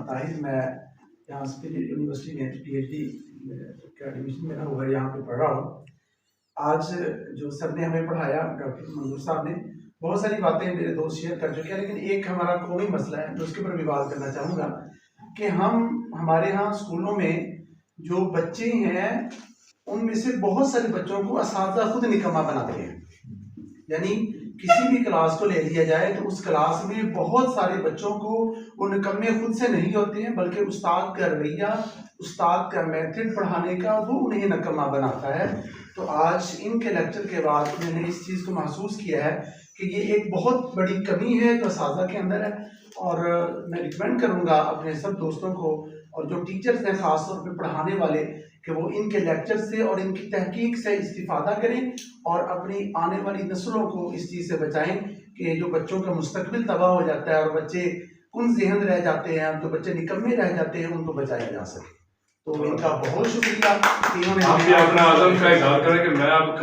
طاہر، میں یہاں spirit university میں PhD کا ایڈمیشن میرا ہوا ہے، یہاں پہ پڑھ رہا ہوں۔ آج جو سر نے ہمیں پڑھایا، ڈاکٹر منظور صاحب نے بہت ساری باتیں میرے دوست شیئر کر چکے ہیں، لیکن ایک ہمارا قومی مسئلہ ہے، اس کے اوپر بھی بات کرنا چاہوں گا کہ ہمارے ہاں اسکولوں میں جو بچے ہیں ان میں سے بہت سارے بچوں کو اساتذہ خود نکما بناتے ہیں۔ یعنی کسی بھی کلاس کو لے لیا جائے تو اس کلاس میں بہت سارے بچوں کو وہ نکمے خود سے نہیں ہوتے ہیں، بلکہ استاد کا رویہ، استاد کا میتھڈ پڑھانے کا وہ انہیں نکما بناتا ہے۔ تو آج ان کے لیکچر کے بعد میں نے اس چیز کو محسوس کیا ہے کہ یہ ایک بہت بڑی کمی ہے جو اساتذہ کے اندر ہے، اور میں ریکمینڈ کروں گا اپنے سب دوستوں کو اور جو ٹیچرز ہیں خاص طور پہ پڑھانے والے کہ وہ ان کے لیکچر سے اور ان کی تحقیق سے استفادہ کریں اور اپنی آنے والی نسلوں کو اس چیز سے بچائیں کہ جو بچوں کا مستقبل تباہ ہو جاتا ہے اور بچے کن ذہن رہ جاتے ہیں، جو بچے نکمے رہ جاتے ہیں، ان کو بچایا جا سکے۔ تو ان کا بہت شکریہ کہ انہوں نے آپ بھی اپنا عزم کا اظہار کریں کہ میں اب